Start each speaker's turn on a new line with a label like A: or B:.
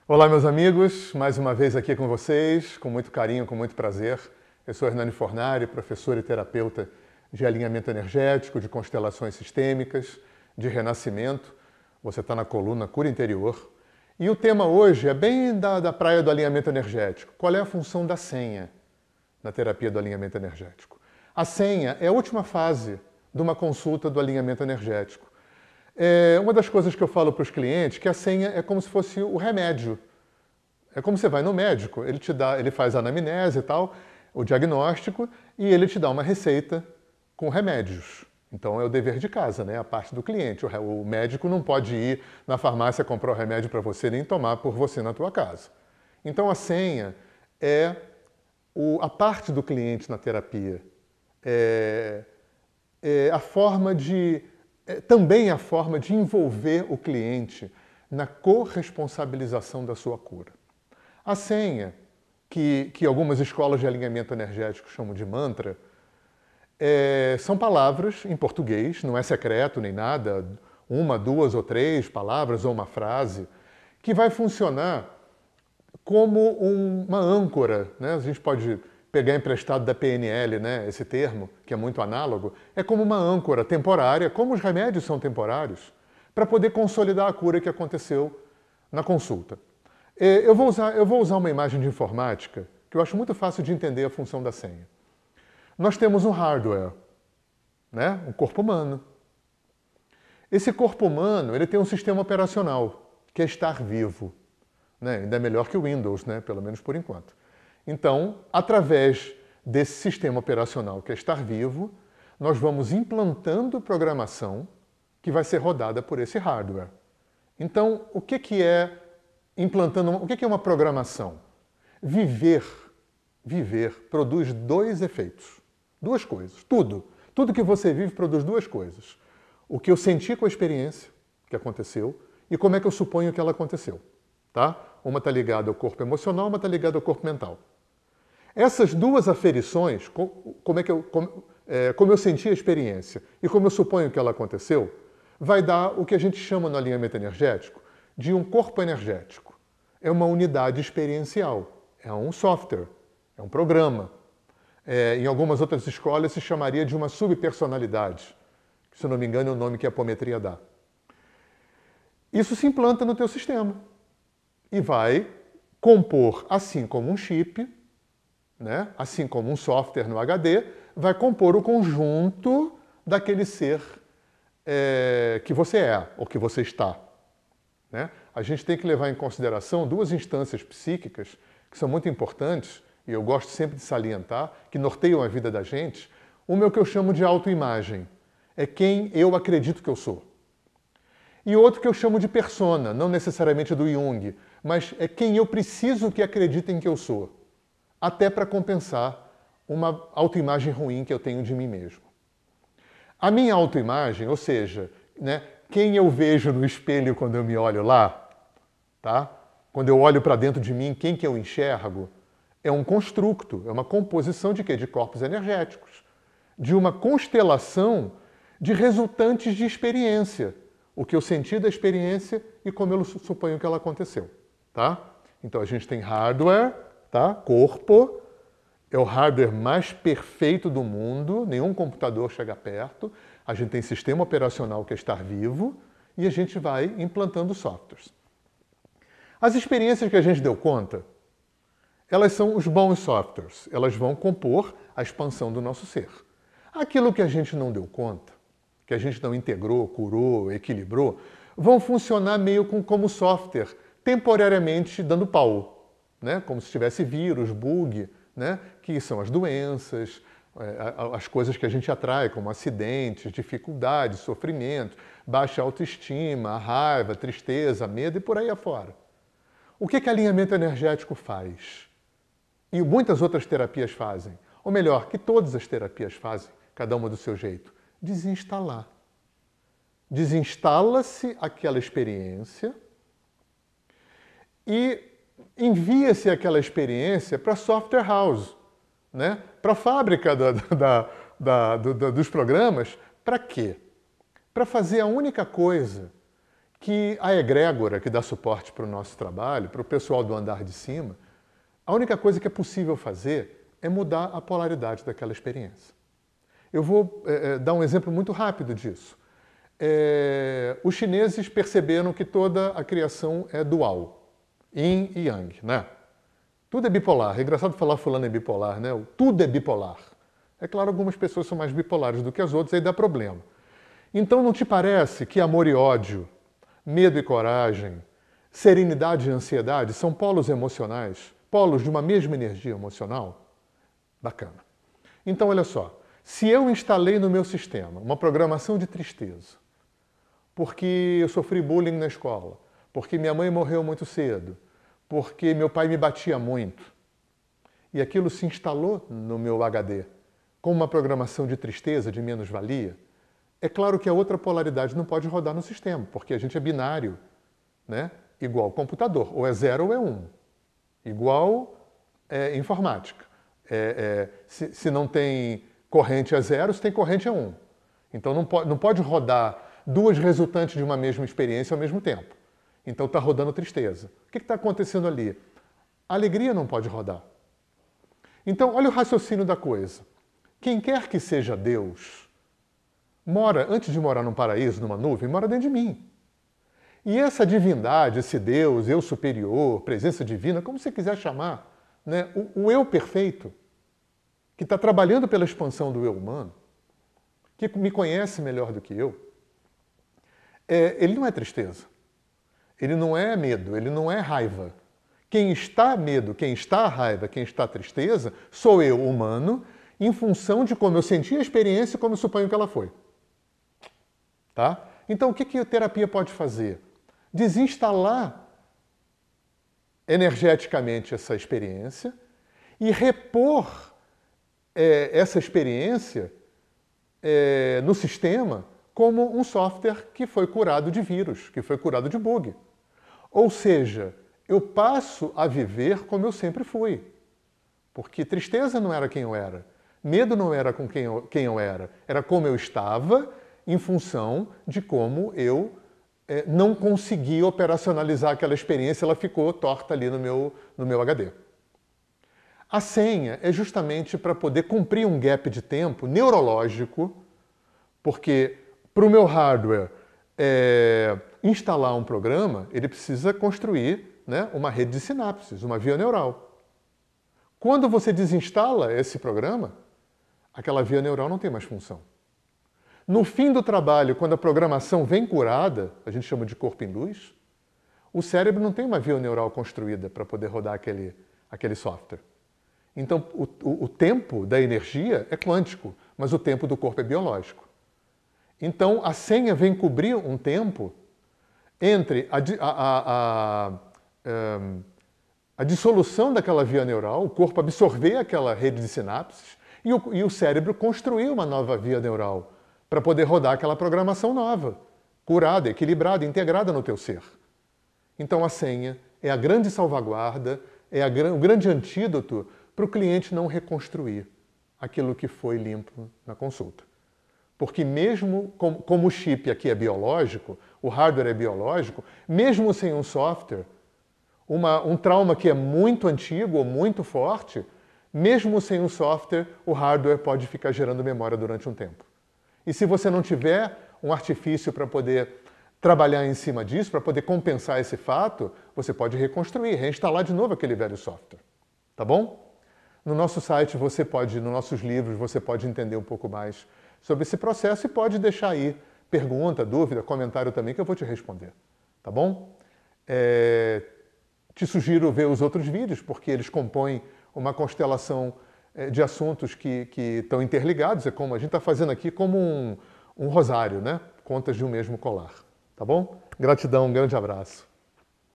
A: Olá, meus amigos, mais uma vez aqui com vocês, com muito carinho, com muito prazer. Eu sou Hernani Fornari, professor e terapeuta de alinhamento energético, de constelações sistêmicas, de renascimento. Você está na coluna Cura Interior. E o tema hoje é bem da praia do alinhamento energético. Qual é a função da senha na terapia do alinhamento energético? A senha é a última fase de uma consulta do alinhamento energético. Uma das coisas que eu falo para os clientes é que a senha é como se fosse o remédio. É como você vai no médico, ele faz a anamnese e tal, o diagnóstico, e ele te dá uma receita com remédios. Então é o dever de casa, né? A parte do cliente. O médico não pode ir na farmácia comprar o remédio para você nem tomar por você na tua casa. Então a senha é a parte do cliente na terapia. A forma de... também a forma de envolver o cliente na corresponsabilização da sua cura. A senha, que algumas escolas de alinhamento energético chamam de mantra, são palavras em português, não é secreto nem nada, uma, duas ou três palavras ou uma frase, que vai funcionar como uma âncora, né? A gente pode pegar emprestado da PNL, né, esse termo, que é muito análogo, é como uma âncora temporária, como os remédios são temporários, para poder consolidar a cura que aconteceu na consulta. Eu vou usar uma imagem de informática que eu acho muito fácil de entender a função da senha. Nós temos um hardware, né, um corpo humano. Esse corpo humano ele tem um sistema operacional, que é estar vivo. Né? Ainda é melhor que o Windows, né, pelo menos por enquanto. Então, através desse sistema operacional que é estar vivo, nós vamos implantando programação que vai ser rodada por esse hardware. Então, o que é uma programação? Viver produz dois efeitos, duas coisas, tudo. Tudo que você vive produz duas coisas. O que eu senti com a experiência que aconteceu e como é que eu suponho que ela aconteceu. Tá? Uma está ligada ao corpo emocional, uma está ligada ao corpo mental. Essas duas aferições, como eu senti a experiência e como eu suponho que ela aconteceu, vai dar o que a gente chama no alinhamento energético de um corpo energético. É uma unidade experiencial, é um software, é um programa. Em algumas outras escolas se chamaria de uma subpersonalidade, que, se não me engano é o nome que a apometria dá. Isso se implanta no teu sistema e vai compor, assim como um chip, né? Assim como um software no HD, vai compor o conjunto daquele ser que você é, ou que você está. Né? A gente tem que levar em consideração duas instâncias psíquicas que são muito importantes, e eu gosto sempre de salientar, que norteiam a vida da gente. Uma é o que eu chamo de autoimagem, é quem eu acredito que eu sou. E outro que eu chamo de persona, não necessariamente do Jung, mas é quem eu preciso que acreditem que eu sou. Até para compensar uma autoimagem ruim que eu tenho de mim mesmo. A minha autoimagem, ou seja, né, quem eu vejo no espelho quando eu me olho lá, tá? Quando eu olho para dentro de mim, quem que eu enxergo, é um construto, é uma composição de quê? De corpos energéticos, de uma constelação de resultantes de experiência, o que eu senti da experiência e como eu suponho que ela aconteceu. Tá? Então a gente tem hardware, tá? Corpo, é o hardware mais perfeito do mundo, nenhum computador chega perto. A gente tem sistema operacional que é estar vivo e a gente vai implantando softwares. As experiências que a gente deu conta, elas são os bons softwares, elas vão compor a expansão do nosso ser. Aquilo que a gente não deu conta, que a gente não integrou, curou, equilibrou, vão funcionar meio como software, temporariamente dando pau, né? Como se tivesse vírus, bug, né? Que são as doenças, as coisas que a gente atrai, como acidentes, dificuldades, sofrimento, baixa autoestima, raiva, tristeza, medo e por aí afora. O que alinhamento energético faz? E muitas outras terapias fazem, ou melhor, que todas as terapias fazem, cada uma do seu jeito, desinstalar. Desinstala-se aquela experiência e envia-se aquela experiência para a software house, né? Para a fábrica dos programas. Para quê? Para fazer a única coisa que a egrégora que dá suporte para o nosso trabalho, para o pessoal do andar de cima, a única coisa que é possível fazer é mudar a polaridade daquela experiência. Eu vou dar um exemplo muito rápido disso. Os chineses perceberam que toda a criação é dual, yin e yang, né? Tudo é bipolar. É engraçado falar fulano é bipolar, né? Tudo é bipolar. É claro, algumas pessoas são mais bipolares do que as outras, aí dá problema. Então não te parece que amor e ódio, medo e coragem, serenidade e ansiedade são polos emocionais, polos de uma mesma energia emocional? Bacana. Então olha só, se eu instalei no meu sistema uma programação de tristeza, porque eu sofri bullying na escola, porque minha mãe morreu muito cedo, porque meu pai me batia muito, e aquilo se instalou no meu HD como uma programação de tristeza, de menos-valia, é claro que a outra polaridade não pode rodar no sistema, porque a gente é binário, né? Igual computador, ou é 0 ou é 1. Igual informática. Se não tem corrente é 0, se tem corrente é 1. Então não pode rodar duas resultantes de uma mesma experiência ao mesmo tempo. Então está rodando tristeza. O que está acontecendo ali? A alegria não pode rodar. Então olha o raciocínio da coisa. Quem quer que seja Deus, mora, antes de morar num paraíso, numa nuvem, mora dentro de mim. E essa divindade, esse Deus, eu superior, presença divina, como você quiser chamar, né? O eu perfeito, que está trabalhando pela expansão do eu humano, que me conhece melhor do que eu, ele não é tristeza, ele não é medo, ele não é raiva. Quem está medo, quem está raiva, quem está tristeza, sou eu, humano, em função de como eu senti a experiência e como eu suponho que ela foi. Tá? Então, o que a terapia pode fazer? Desinstalar energeticamente essa experiência e repor essa experiência no sistema como um software que foi curado de vírus, que foi curado de bug. Ou seja, eu passo a viver como eu sempre fui. Porque tristeza não era quem eu era, medo não era com quem eu era como eu estava em função de como eu não consegui operacionalizar aquela experiência, ela ficou torta ali no meu HD. A senha é justamente para poder cumprir um gap de tempo neurológico, porque para o meu hardware instalar um programa, ele precisa construir, né, uma rede de sinapses, uma via neural. Quando você desinstala esse programa, aquela via neural não tem mais função. No fim do trabalho, quando a programação vem curada, a gente chama de corpo em luz, o cérebro não tem uma via neural construída para poder rodar aquele software. Então, o tempo da energia é quântico, mas o tempo do corpo é biológico. Então, a senha vem cobrir um tempo entre a dissolução daquela via neural, o corpo absorver aquela rede de sinapses e o cérebro construir uma nova via neural para poder rodar aquela programação nova, curada, equilibrada, integrada no teu ser. Então a senha é a grande salvaguarda, o grande antídoto para o cliente não reconstruir aquilo que foi limpo na consulta. Porque mesmo como o chip aqui é biológico, o hardware é biológico, mesmo sem um software, um trauma que é muito antigo ou muito forte, mesmo sem um software, o hardware pode ficar gerando memória durante um tempo. E se você não tiver um artifício para poder trabalhar em cima disso, para poder compensar esse fato, você pode reconstruir, reinstalar de novo aquele velho software. Tá bom? No nosso site, nos nossos livros, você pode entender um pouco mais sobre esse processo e pode deixar aí pergunta, dúvida, comentário também que eu vou te responder. Tá bom? Te sugiro ver os outros vídeos, porque eles compõem uma constelação de assuntos que estão interligados, é como a gente está fazendo aqui como um rosário, né? Contas de um mesmo colar. Tá bom? Gratidão, um grande abraço.